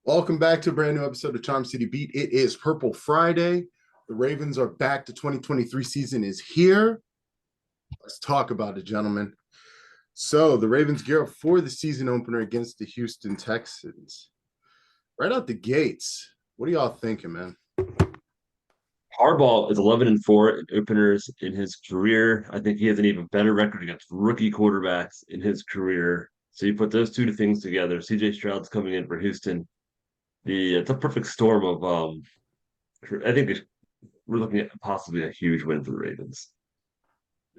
Welcome back to a brand new episode of Charm City Beat. It is Purple Friday. The Ravens are back. The 2023 season is here. Let's talk about it, gentlemen. So the Ravens gear up for the season opener against the Houston Texans. Right out the gates, what are y'all thinking, man? Harbaugh is 11-4 in openers in his career. I think he has an even better record against rookie quarterbacks in his career. So you put those two things together. CJ Stroud's coming in for Houston. It's a perfect storm of I think we're looking at possibly a huge win for the Ravens.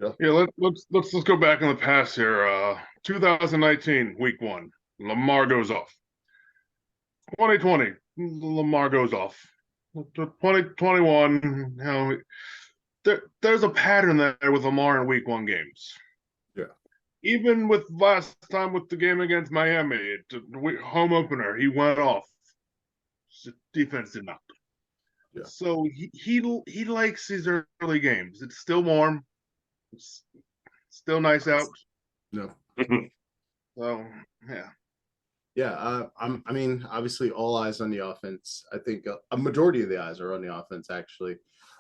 Yeah. Yeah, let's go back in the past here. 2019, week one, Lamar goes off. 2020, Lamar goes off. 2021, there's a pattern there with Lamar in week one games. Yeah. Even with last time with the game against Miami, home opener, he went off. Defense did not. Yeah. So he likes these early games. It's still warm. It's still nice out. No. So yeah. Yeah, I mean, obviously, all eyes on the offense. I think a majority of the eyes are on the offense. Actually,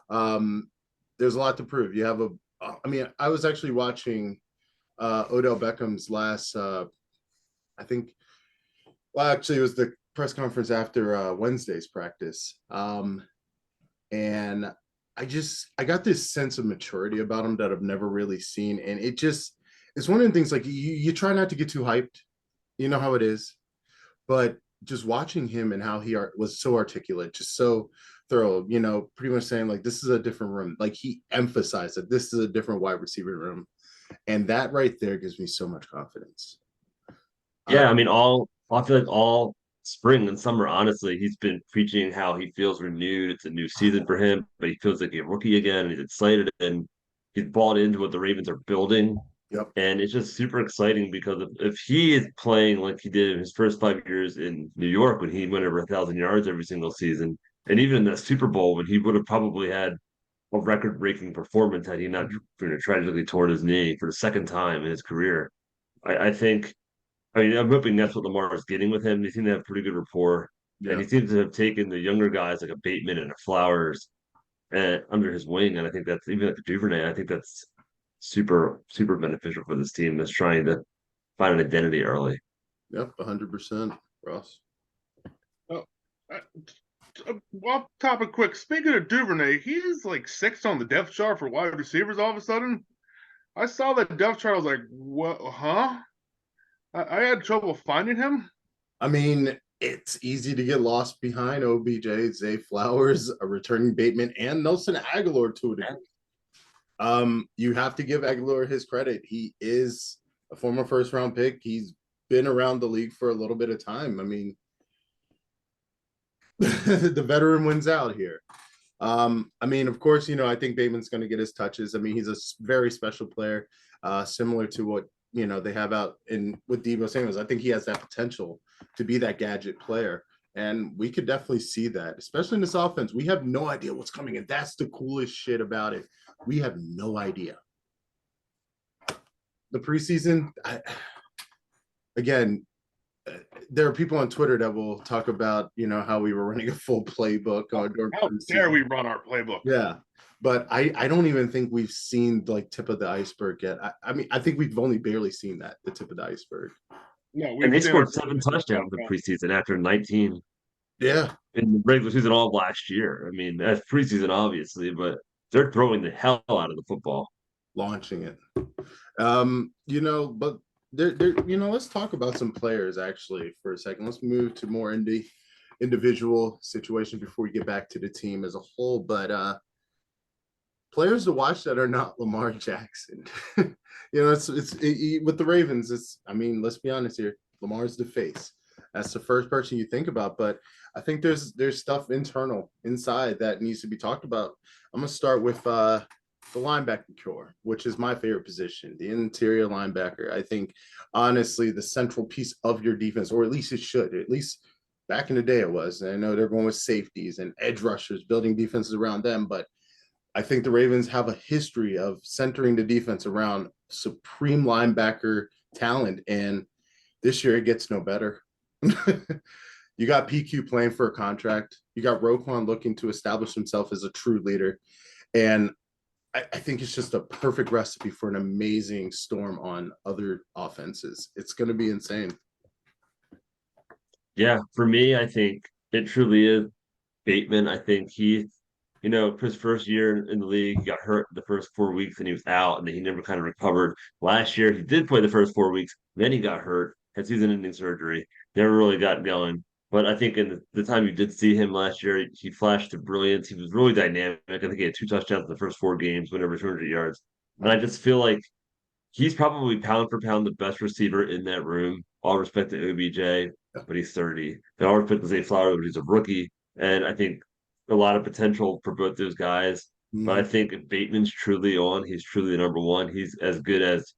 there's a lot to prove. You have I mean, I was actually watching Odell Beckham's last. I think. Well, actually, it was the press conference after Wednesday's practice, and I got this sense of maturity about him that I've never really seen, and it's one of the things like you try not to get too hyped. You know how it is, but just watching him and how he was so articulate, just so thorough, pretty much saying like this is a different room. Like he emphasized that this is a different wide receiver room, and that right there gives me so much confidence. Yeah, I mean, I feel like all spring and summer, honestly, he's been preaching how he feels renewed. It's a new season for him, but he feels like a rookie again. And he's excited and he's bought into what the Ravens are building. Yep. And it's just super exciting because if he is playing like he did in his first 5 years in New York when he went over 1,000 yards every single season, and even in the Super Bowl when he would have probably had a record-breaking performance had he not tragically torn his knee for the second time in his career. I think I mean, I'm hoping that's what Lamar is getting with him. They seem to have pretty good rapport, and Yeah. he seems to have taken the younger guys like a Bateman and a Flowers under his wing. And I think that's even like the Duvernay. I think that's super beneficial for this team that's trying to find an identity early. Yep. 100%, Ross. Oh, off topic quick. Speaking of Duvernay, he's like sixth on the depth chart for wide receivers. All of a sudden, I saw that depth chart. I was like, "What? Huh?" I had trouble finding him. I mean, it's easy to get lost behind OBJ, Zay Flowers, a returning Bateman, and Nelson Aguilar to a degree. You have to give Aguilar his credit. He is a former first round pick. He's been around the league for a little bit of time. I mean, the veteran wins out here. I mean, of course, I think Bateman's going to get his touches. I mean, he's a very special player, similar to what they have out in with Deebo Samuels. I think he has that potential to be that gadget player, and we could definitely see that, especially in this offense. We have no idea what's coming, and that's the coolest shit about it. We have no idea. The preseason, again, there are people on Twitter that will talk about, how we were running a full playbook. How dare we run our playbook? Yeah. But I don't even think we've seen like tip of the iceberg yet. I mean, I think we've only barely seen that, the tip of the iceberg. No, And they scored 7 touchdowns in preseason after 19 Yeah. in the regular season all of last year. I mean, that's preseason, obviously, but they're throwing the hell out of the football. Launching it. But let's talk about some players actually for a second. Let's move to more individual situations before we get back to the team as a whole. But players to watch that are not Lamar Jackson. It's with the Ravens. I mean, let's be honest here. Lamar's the face. That's the first person you think about. But I think there's stuff internal inside that needs to be talked about. I'm gonna start with the linebacker core, which is my favorite position, the interior linebacker. I think honestly the central piece of your defense, or at least it should. At least back in the day it was. And I know they're going with safeties and edge rushers, building defenses around them, but I think the Ravens have a history of centering the defense around supreme linebacker talent, and this year it gets no better. You got PQ playing for a contract. You got Roquan looking to establish himself as a true leader. And I think it's just a perfect recipe for an amazing storm on other offenses. It's going to be insane. Yeah, for me, I think it truly is Bateman. I think his first year in the league, he got hurt the first 4 weeks and he was out, and then he never kind of recovered. Last year, he did play the first 4 weeks, then he got hurt, had season-ending surgery, never really got going. But I think in the time you did see him last year, he flashed to brilliance. He was really dynamic. I think he had 2 touchdowns in the first 4 games, went over 200 yards. And I just feel like he's probably pound for pound the best receiver in that room. All respect to OBJ, but he's 30. And all respect to Zay Flowers, but he's a rookie. And I think a lot of potential for both those guys. But I think if Bateman's truly on, he's truly the number one. He's as good as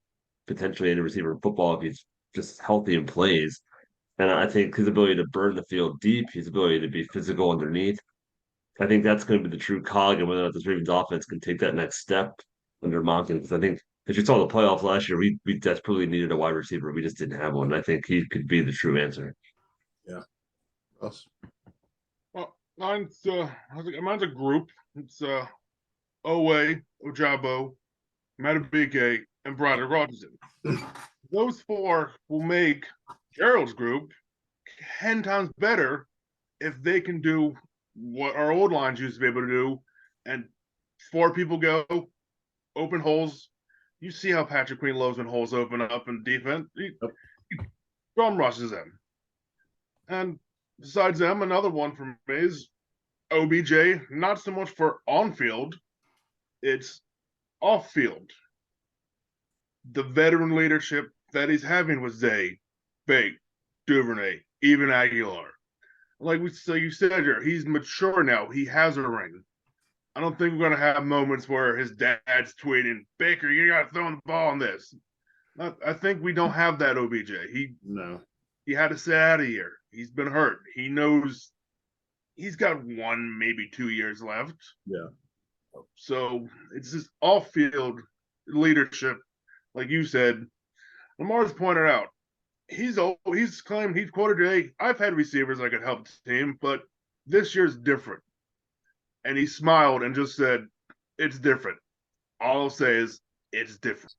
potentially any receiver in football if he's just healthy and plays. And I think his ability to burn the field deep, his ability to be physical underneath, I think that's going to be the true cog and whether or not this Ravens offense can take that next step under Monken. Because I think as you saw the playoffs last year, we desperately needed a wide receiver. We just didn't have one. And I think he could be the true answer. Yeah. Ross? Well, mine's a group. It's Owe, Ojabo, Matabike, and Broderick Robertson. Those four will make Gerald's group 10 times better if they can do what our old lines used to be able to do, and 4 people go, open holes. You see how Patrick Queen loves when holes open up in defense. He drum rushes them. And besides them, another one for me is OBJ, not so much for on-field, it's off-field. The veteran leadership that he's having with Zay, Bate, Duvernay, even Aguilar. Like you said here, he's mature now. He has a ring. I don't think we're going to have moments where his dad's tweeting, Baker, you got to throw the ball on this. I think we don't have that OBJ. He had to sit out a year. He's been hurt. He knows he's got 1, maybe 2 years left. Yeah. So it's just off-field leadership, like you said. Lamar's pointed out, he's claimed, he's quoted today, I've had receivers that could help the team, but this year's different. And he smiled and just said, it's different. All I'll say is, it's different.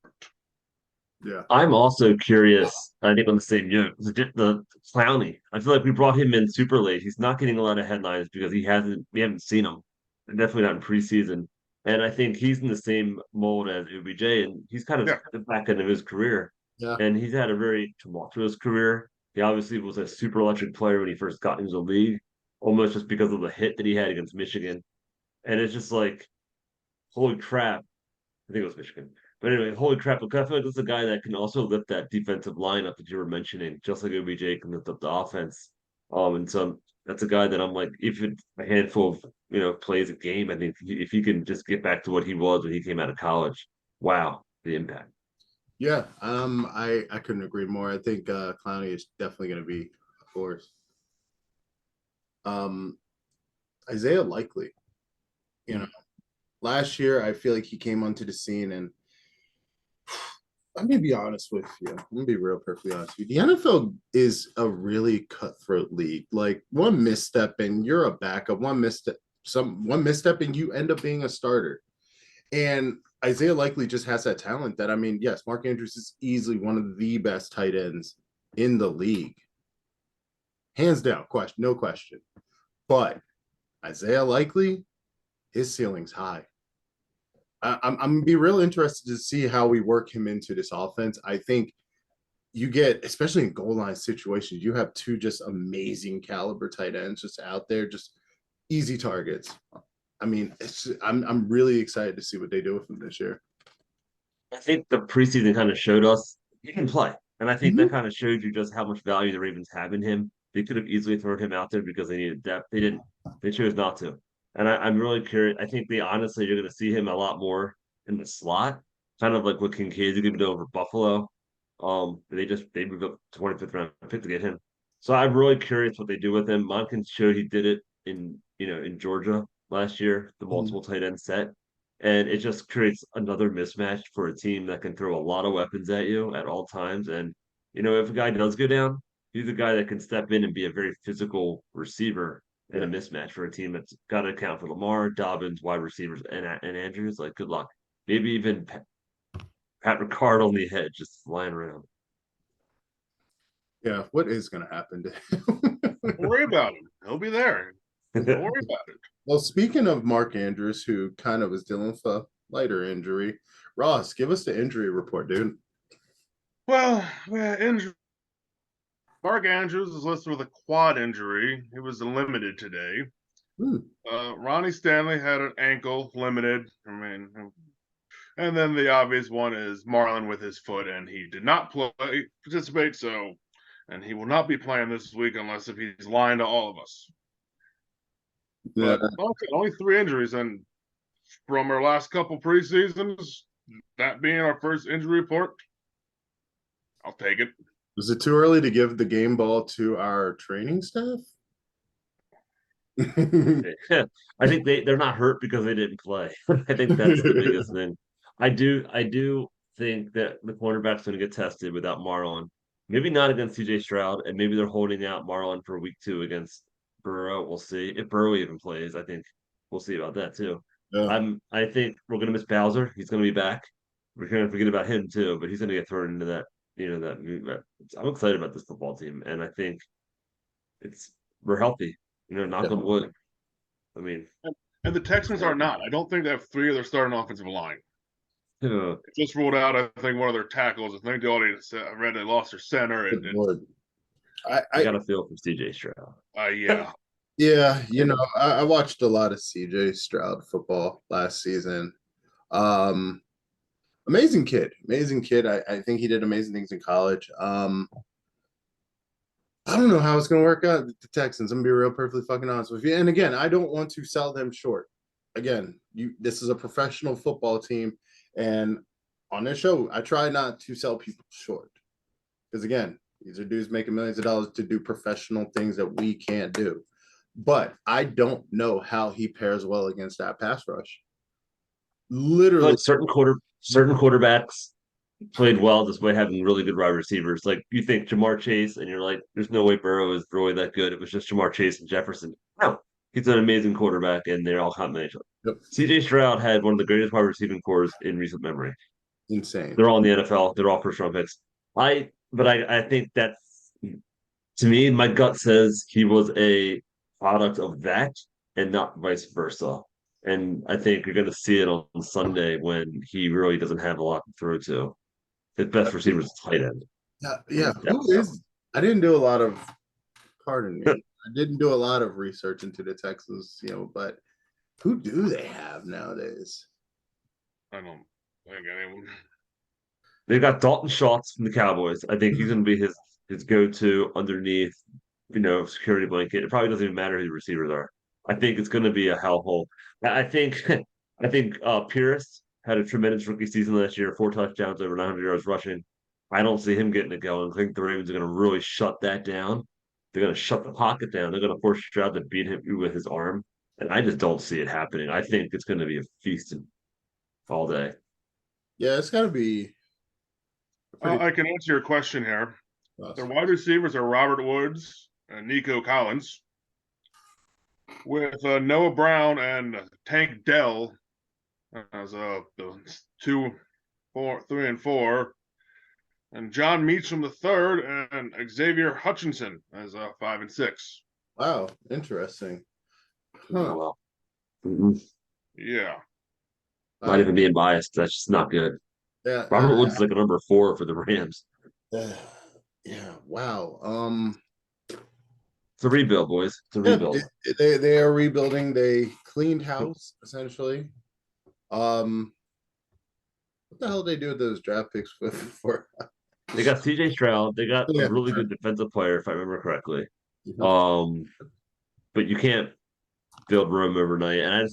Yeah. I'm also curious. I think on the same note, the Clowney. I feel like we brought him in super late. He's not getting a lot of headlines because we haven't seen him. Definitely not in preseason. And I think he's in the same mold as OBJ, and he's kind of the back end of his career. Yeah. And he's had a very tumultuous career. He obviously was a super electric player when he first got into the league, almost just because of the hit that he had against Michigan. And it's just like, holy crap. I think it was Michigan. But anyway, holy crap. I feel like this is a guy that can also lift that defensive lineup that you were mentioning, just like OBJ can lift up the offense. And so that's a guy that I'm like, if it's a handful of, plays a game, I think if he can just get back to what he was when he came out of college, wow, the impact. Yeah. I couldn't agree more. I think Clowney is definitely going to be a force. Isaiah Likely, last year I feel like he came onto the scene, and I'm gonna be honest with you. I'm gonna be real perfectly honest with you. The NFL is a really cutthroat league. Like one misstep and you're a backup. One misstep and you end up being a starter. And Isaiah Likely just has that talent that, yes, Mark Andrews is easily one of the best tight ends in the league. Hands down, no question. But Isaiah Likely, his ceiling's high. I'm going to be real interested to see how we work him into this offense. I think you get, especially in goal line situations, you have 2 just amazing caliber tight ends just out there, just easy targets. I'm really excited to see what they do with him this year. I think the preseason kind of showed us he can play. And I think that kind of showed you just how much value the Ravens have in him. They could have easily thrown him out there because they needed depth. They didn't. They chose not to. And I'm really curious. I think you're going to see him a lot more in the slot, kind of like what Kincaid's going to do over Buffalo. They moved up 25th round pick to get him. So I'm really curious what they do with him. Monken showed he did it in Georgia last year, the multiple tight end set. And it just creates another mismatch for a team that can throw a lot of weapons at you at all times. And, if a guy does go down, He's a guy that can step in and be a very physical receiver in a mismatch for a team that's got to account for Lamar, Dobbins, wide receivers, and Andrews. Like, good luck. Maybe even Pat Ricard on the head, just flying around. Yeah, what is going to happen to him? Don't worry about him. He'll be there. Don't worry about it. Well, speaking of Mark Andrews, who kind of was dealing with a lighter injury, Ross, give us the injury report, dude. Well, injury. Mark Andrews is listed with a quad injury. He was limited today. Ronnie Stanley had an ankle, limited. I mean, and then the obvious one is Marlon with his foot, and he did not participate. So, and he will not be playing this week unless if he's lying to all of us. Yeah. But okay, only 3 injuries, and from our last couple preseasons, that being our first injury report, I'll take it. Was it too early to give the game ball to our training staff? I think they're not hurt because they didn't play. I think that's the biggest thing. I do think that the cornerback's going to get tested without Marlon. Maybe not against CJ Stroud, and maybe they're holding out Marlon for week 2 against Burrow. We'll see if Burrow even plays. I think we'll see about that too. Yeah. I think we're going to miss Bowser. He's going to be back. We're going to forget about him too, but he's going to get thrown into that. I'm excited about this football team, and I think we're healthy. Knock on wood. I mean, and the Texans are not. I don't think they have 3 of their starting offensive line. uh, Just ruled out, I think, one of their tackles. I think they already read they lost their center. I got a feel from CJ Stroud. Yeah. Yeah, I watched a lot of CJ Stroud football last season. Amazing kid. I think he did amazing things in college. I don't know how it's going to work out with the Texans. I'm going to be real perfectly fucking honest with you. And again, I don't want to sell them short. Again, this is a professional football team. And on this show, I try not to sell people short. Because again, these are dudes making millions of dollars to do professional things that we can't do. But I don't know how he pairs well against that pass rush. Literally. Like certain quarterbacks played well despite having really good wide receivers. Like you think Jamar Chase, and you're like, there's no way Burrow is really that good. It was just Jamar Chase and Jefferson. No, he's an amazing quarterback, and they're all complement each other. Yep. CJ Stroud had one of the greatest wide receiving cores in recent memory. Insane. They're all in the NFL. They're all first round picks. I think that's, to me, my gut says he was a product of that and not vice versa. And I think you're going to see it on Sunday when he really doesn't have a lot to throw to. His best receiver is tight end. Yeah. Who is? I didn't do a lot of. Pardon me. I didn't do a lot of research into the Texans, but who do they have nowadays? I don't think anyone. They've got Dalton Schultz from the Cowboys. I think he's going to be his go-to underneath, security blanket. It probably doesn't even matter who the receivers are. I think it's going to be a hellhole. I think Pierce had a tremendous rookie season last year, 4 touchdowns, over 900 yards rushing. I don't see him getting it going. I think the Ravens are going to really shut that down. They're going to shut the pocket down. They're going to force Stroud to beat him with his arm. And I just don't see it happening. I think it's going to be a feast all day. Yeah, it's got to be. I can answer your question here. Their wide receivers are Robert Woods and Nico Collins, with Noah Brown and Tank Dell as the 2, 4, 3, and 4, and John Meacham the 3rd, and Xavier Hutchinson as 5 and 6. Wow, interesting. Huh. Well, mm-hmm. Yeah. Not even being biased. That's just not good. Yeah, Robert Woods is like a number 4 for the Rams. Yeah. Wow. It's a rebuild, boys. It's a rebuild. They are rebuilding. They cleaned house essentially. What the hell did they do with those draft picks for? They got CJ Stroud. They got a really good defensive player, if I remember correctly. But you can't build room overnight. And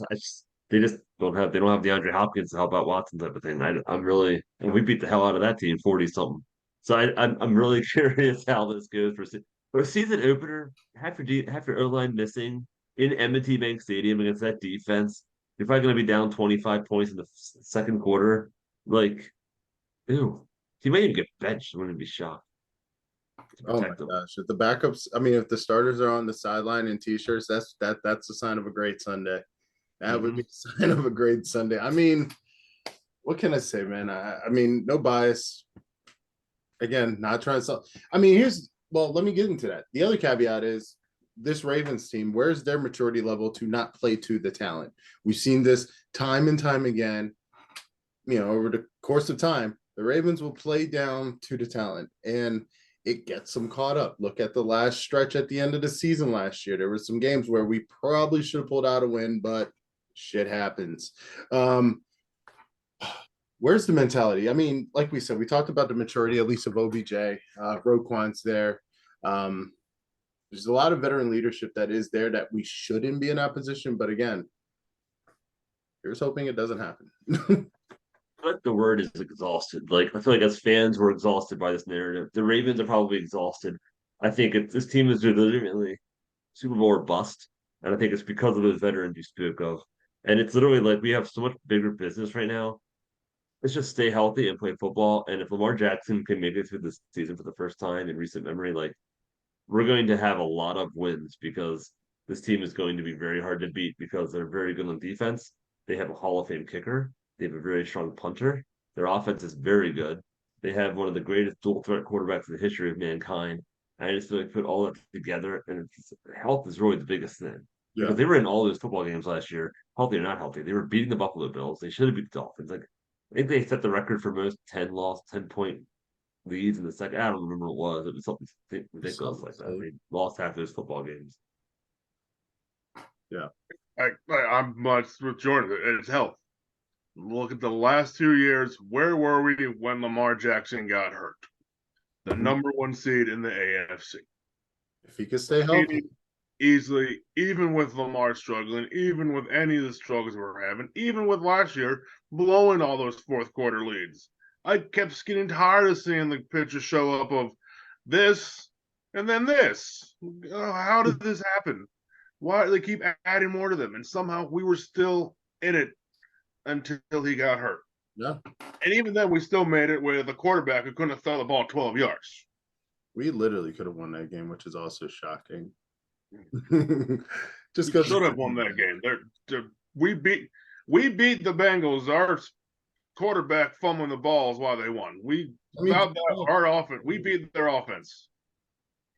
they just don't have DeAndre Hopkins to help out Watson type of thing. And we beat the hell out of that team 40-something. So I'm really curious how this goes for a season opener. Half your O-line missing in M&T Bank Stadium against that defense. You're probably going to be down 25 points in the second quarter. Like, ew. He might even get benched. I wouldn't be shocked. to Oh my protect them. gosh. If the backups, I mean, if the starters are on the sideline in t-shirts, that's a sign of a great Sunday. That would be a sign of a great Sunday. I mean, what can I say, man? I mean, no bias. Again, not trying to sell. I mean, let me get into that. The other caveat is this Ravens team, where's their maturity level to not play to the talent? We've seen this time and time again, over the course of time. The Ravens will play down to the talent and it gets them caught up. Look at the last stretch at the end of the season last year. There were some games where we probably should have pulled out a win, but shit happens. Where's the mentality? I mean, like we said, we talked about the maturity, at least of OBJ. Roquan's there. There's a lot of veteran leadership that is there that we shouldn't be in that position. But again, here's hoping it doesn't happen. I feel like the word is exhausted. Like I feel like as fans, we're exhausted by this narrative. The Ravens are probably exhausted. I think this team is legitimately Super Bowl or bust, and I think it's because of those veterans you spoke of. And it's literally like we have so much bigger business right now. Let's just stay healthy and play football. And if Lamar Jackson can make it through this season for the first time in recent memory, like we're going to have a lot of wins because this team is going to be very hard to beat because they're very good on defense. They have a Hall of Fame kicker. They have a very strong punter. Their offense is very good. They have one of the greatest dual threat quarterbacks in the history of mankind. And I just feel like put all that together, and health is really the biggest thing Yeah, because they were in all those football games last year, healthy or not healthy. They were beating the Buffalo Bills. They should have beat the Dolphins. Like I think they set the record for most 10-point leads in the second. I don't remember what it was. It was something ridiculous like that. They lost half those football games. yeah. I'm much with Jordan. It's health. Look at the last 2 years. Where were we when Lamar Jackson got hurt? The number one seed in the AFC. If he could stay healthy. Easily, even with Lamar struggling, even with any of the struggles we're having, even with last year blowing all those fourth quarter leads. I kept getting tired of seeing the pictures show up of this and then this. How did this happen? Why do they keep adding more to them? And somehow we were still in it until he got hurt. Yeah. And even then, we still made it with a quarterback who couldn't have thrown the ball 12 yards. We literally could have won that game, which is also shocking. Just because should have won that game. We beat the Bengals. Our quarterback fumbling the balls while they won. Our offense. We beat their offense.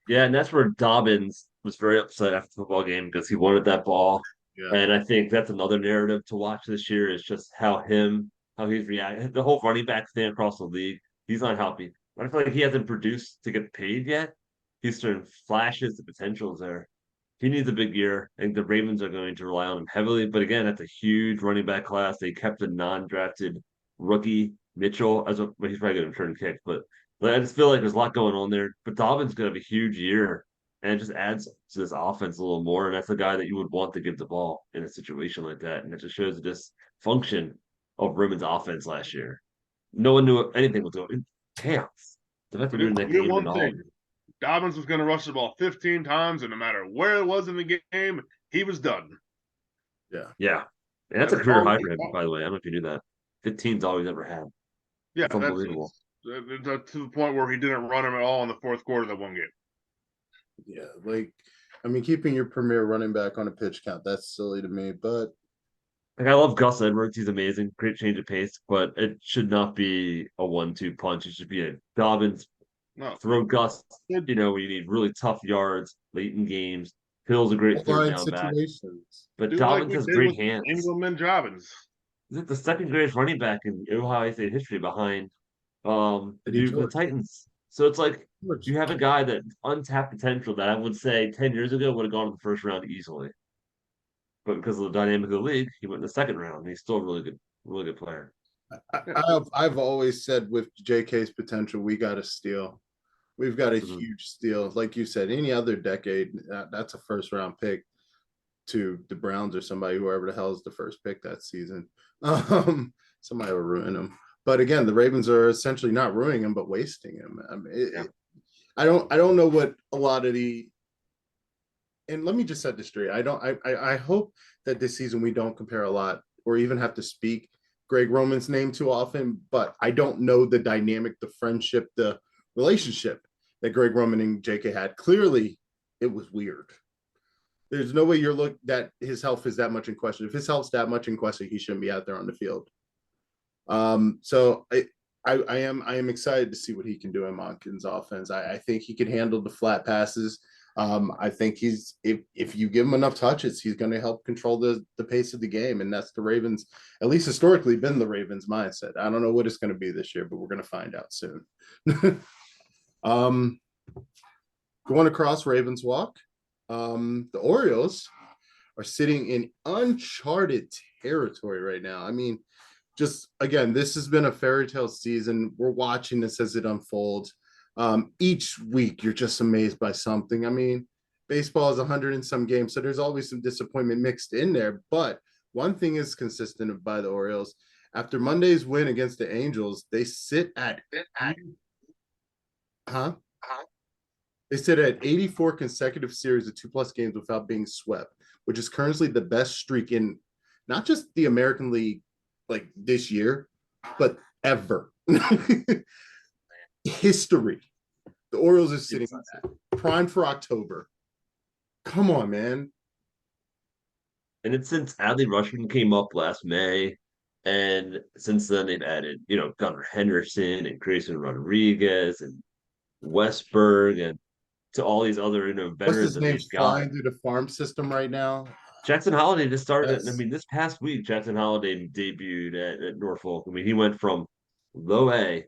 Yeah, and that's where Dobbins was very upset after the football game because he wanted that ball. Yeah. And I think that's another narrative to watch this year is just how he's reacting. The whole running back thing across the league, he's not healthy. But I feel like he hasn't produced to get paid yet. He's showing flashes, the potential is there. He needs a big year. I think the Ravens are going to rely on him heavily. But again, that's a huge running back class. They kept a non-drafted rookie Mitchell he's probably going to return kick. But I just feel like there's a lot going on there. But Dobbins going to have a huge year, and it just adds to this offense a little more. And that's the guy that you would want to give the ball in a situation like that. And it just shows the dysfunction of Ravens offense last year. No one knew anything was going. Chaos. The fact that we were in that game and all. Dobbins was going to rush the ball 15 times, and no matter where it was in the game, he was done. Yeah. Yeah. And that's a career high for him, by the way. I don't know if you knew that. 15's all he's ever had. Yeah, that's unbelievable. That's to the point where he didn't run him at all in the fourth quarter of that one game. Yeah, keeping your premier running back on a pitch count, that's silly to me, but I love Gus Edwards. He's amazing. Great change of pace, but it should not be a 1-2 punch. It should be a Dobbins throw Gus, where you need really tough yards late in games. Hill's a great third down back. But Dobbins has great hands. Engelman Dobbins. Is it the second greatest running back in Ohio State history behind the Titans? So it's like you have a guy that untapped potential that I would say 10 years ago would have gone in the first round easily. But because of the dynamic of the league, he went in the second round. And he's still a really good player. I've always said with JK's potential, we got to steal. We've got a huge steal. Like you said, any other decade, that's a first round pick to the Browns or somebody, whoever the hell is the first pick that season. Somebody will ruin him. But again, the Ravens are essentially not ruining him, but wasting him. I don't know what a lot of and let me just set this straight. I hope that this season we don't compare a lot or even have to speak Greg Roman's name too often, but I don't know the dynamic, the friendship, the relationship that Greg Roman and JK had. Clearly, it was weird. There's no way that his health is that much in question. If his health's that much in question, he shouldn't be out there on the field. So I am excited to see what he can do in Monken's offense. I think he can handle the flat passes. I think if you give him enough touches, he's going to help control the pace of the game, and that's the Ravens, at least historically, been the Ravens' mindset. I don't know what it's going to be this year, but we're going to find out soon. Going across Ravens walk, the Orioles are sitting in uncharted territory right now. I mean, just again, this has been a fairy tale season. We're watching this as it unfolds. Each week, you're just amazed by something. I mean, baseball is 100 and some games, so there's always some disappointment mixed in there. But one thing is consistent by the Orioles. After Monday's win against the Angels, they sit at They sit at 84 consecutive series of 2+ games without being swept, which is currently the best streak in not just the American League like this year, but ever. History. The Orioles are sitting on that. Prime for October. Come on, man. And it's since Adley Rushman came up last May. And since then, they've added, Gunnar Henderson and Grayson Rodriguez and Westberg and to all these other, What's veterans his that name they've got. flying through the farm system right now? Jackson Holiday just started. Yes. I mean, this past week, Jackson Holiday debuted at Norfolk. I mean, he went from low A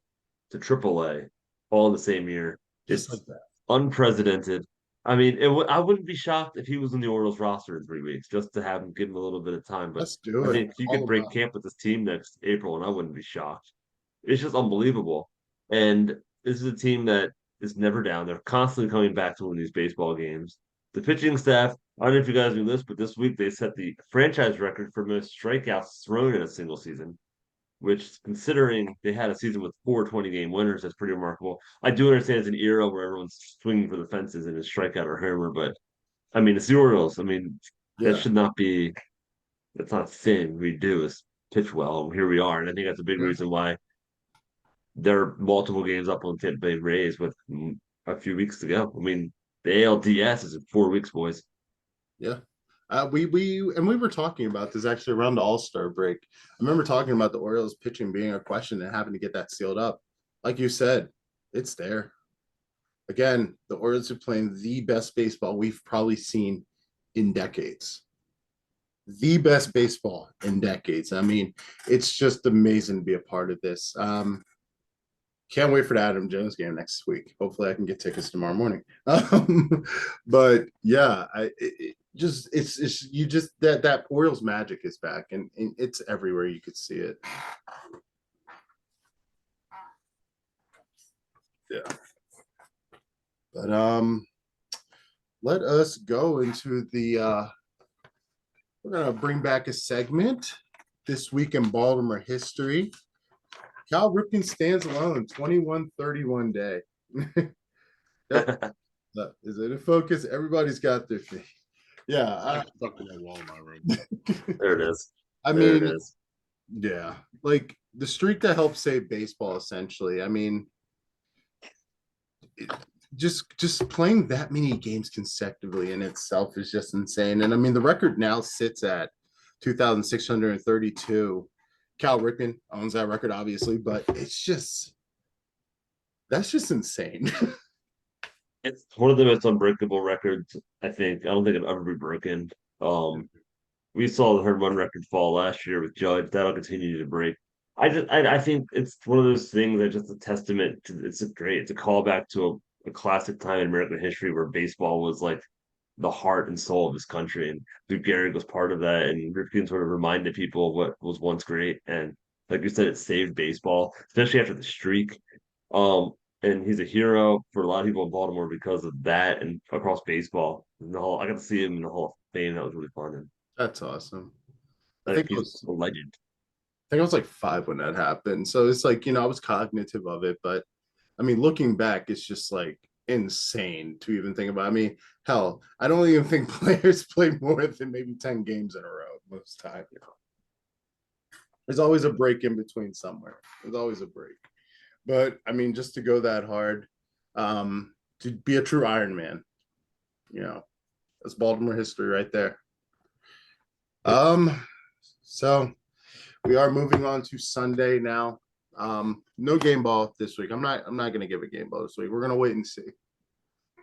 to triple A all in the same year. Just It's like that. unprecedented. I mean, I wouldn't be shocked if he was in the Orioles roster in 3 weeks just to have him give him a little bit of time. But Let's do I it. think he All could break about camp with this team next April, and I wouldn't be shocked. It's just unbelievable. And this is a team that is never down. They're constantly coming back to win these baseball games. The pitching staff, I don't know if you guys knew this, but this week they set the franchise record for most strikeouts thrown in a single season, which, considering they had a season with 4 20-game winners, that's pretty remarkable. I do understand it's an era where everyone's swinging for the fences and it's strikeout or homer, but I mean, it's the Orioles. I mean, that Yeah. should not be, that's not a thing we do is pitch well. Here we are. And I think that's a big Yeah. reason why they're multiple games up on Tampa Bay Rays with a few weeks to go. I mean, the ALDS is in 4 weeks, boys. Yeah. We were talking about this actually around the All-Star break. I remember talking about the Orioles pitching being a question and having to get that sealed up. Like you said, it's there. Again, the Orioles are playing the best baseball we've probably seen in decades. The best baseball in decades. I mean, it's just amazing to be a part of this. Can't wait for the Adam Jones game next week. Hopefully, I can get tickets tomorrow morning. But yeah, it's you just that Orioles magic is back, and it's everywhere. You could see it. Yeah, but let us go into the. We're gonna bring back a segment this week in Baltimore history. Cal Ripken stands alone, 21-31 day. Yep. Is it a focus? Everybody's got their thing. Yeah. I stuck in that wall in my room. There it is. I There mean, it is. yeah, like the streak that helped save baseball, essentially. I mean, just playing that many games consecutively in itself is just insane. And I mean, the record now sits at 2,632. Cal Ripken owns that record, obviously, but that's just insane. It's one of the most unbreakable records, I think. I don't think it'll ever be broken. We saw the home run record fall last year with Judge. That'll continue to break. I think it's one of those things that just a testament to it's a callback to a classic time in American history where baseball was like the heart and soul of this country. And Lou Gehrig was part of that. And Ripken sort of reminded people of what was once great. And like you said, it saved baseball, especially after the streak. And he's a hero for a lot of people in Baltimore because of that and across baseball. I got to see him in the Hall of Fame. That was really fun. And That's awesome. I like think it he's was a legend. I think I was like 5 when that happened. So it's like, I was cognitive of it, but I mean, looking back, it's just like insane to even think about. I mean, hell, I don't even think players play more than maybe 10 games in a row most time. There's always a break in between somewhere. There's always a break. But I mean, just to go that hard, to be a true Iron Man. You know, that's Baltimore history right there. So we are moving on to Sunday now. No game ball this week. I'm not gonna give a game ball this week. We're gonna wait and see.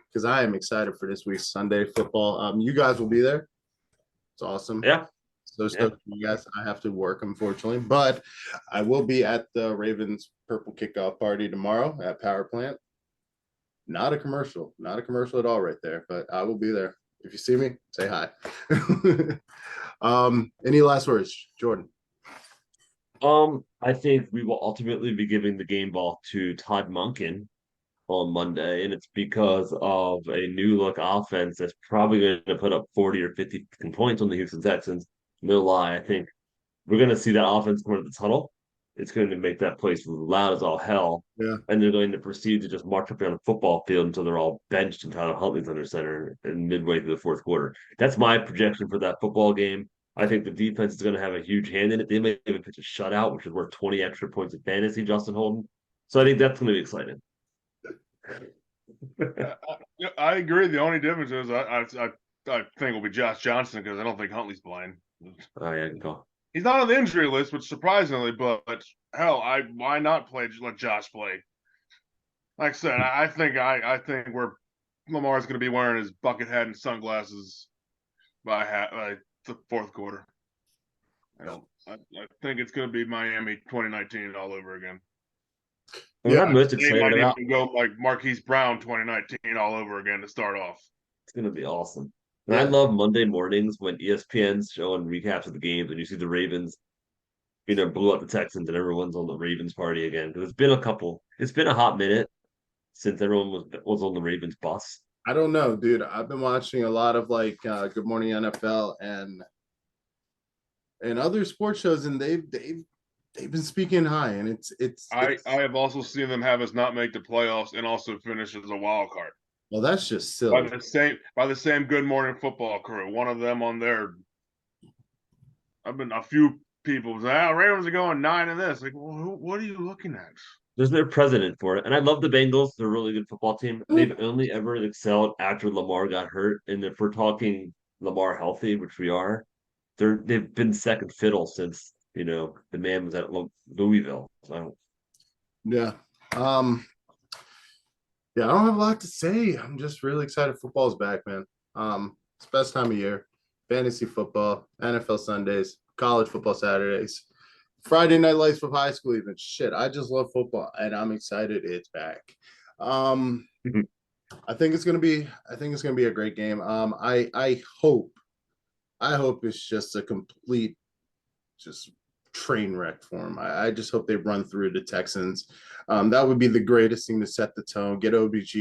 Because I am excited for this week's Sunday football. You guys will be there. It's awesome. Yeah. So stoked for you guys. I have to work, unfortunately, but I will be at the Ravens Purple Kickoff Party tomorrow at Power Plant. Not a commercial at all right there, but I will be there. If you see me, say hi. Any last words, Jordan? I think we will ultimately be giving the game ball to Todd Monken on Monday, and it's because of a new look offense that's probably going to put up 40 or 50 points on the Houston Texans. No lie, I think we're going to see that offense come into the tunnel. It's going to make that place loud as all hell. Yeah. And they're going to proceed to just march up down the football field until they're all benched and Tyler Huntley's under center and midway through the fourth quarter. That's my projection for that football game. I think the defense is going to have a huge hand in it. They may even pitch a shutout, which is worth 20 extra points of fantasy, Justin Holden. So I think that's going to be exciting. I agree. The only difference is I think it'll be Josh Johnson because I don't think Huntley's playing. Oh, yeah, go. He's not on the injury list, which surprisingly, but hell, why not let Josh play? Like I said, I think where Lamar's going to be wearing his bucket hat and sunglasses by the fourth quarter. I think it's going to be Miami 2019 all over again. What I'm most excited about, even go like Marquise Brown 2019 all over again to start off. it's going to be awesome. And I love Monday mornings when ESPN's showing recaps of the games and you see the Ravens, blew up the Texans and everyone's on the Ravens party again. Because it's been a hot minute since everyone was on the Ravens bus. I don't know, dude. I've been watching a lot of Good Morning NFL and other sports shows, and they've been speaking high, and it's. I have also seen them have us not make the playoffs and also finish as a wild card. Well, that's just silly. By the same Good Morning Football crew. One of them on there. I've been a few people say, Ravens are going 9 in this. Like, well, what are you looking at? There's no president for it. And I love the Bengals. They're a really good football team. They've only ever excelled after Lamar got hurt. And if we're talking Lamar healthy, which we are, they've been second fiddle since, the man was at Louisville. So yeah. Yeah, I don't have a lot to say. I'm just really excited football's back, man. It's the best time of year. Fantasy football, NFL Sundays, college football Saturdays, Friday night lights with high school even. Shit, I just love football and I'm excited it's back. I think it's gonna be a great game. I hope it's just a complete train wreck for them. I just hope they run through the Texans. That would be the greatest thing to set the tone. Get OBJ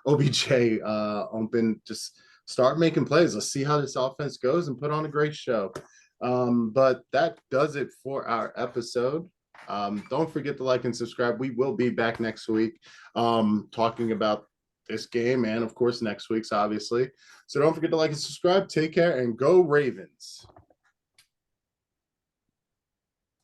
open. Just start making plays. Let's see how this offense goes and put on a great show. But that does it for our episode. Don't forget to like and subscribe. We will be back next week talking about this game and, of course, next week's, obviously. So don't forget to like and subscribe. Take care and go Ravens.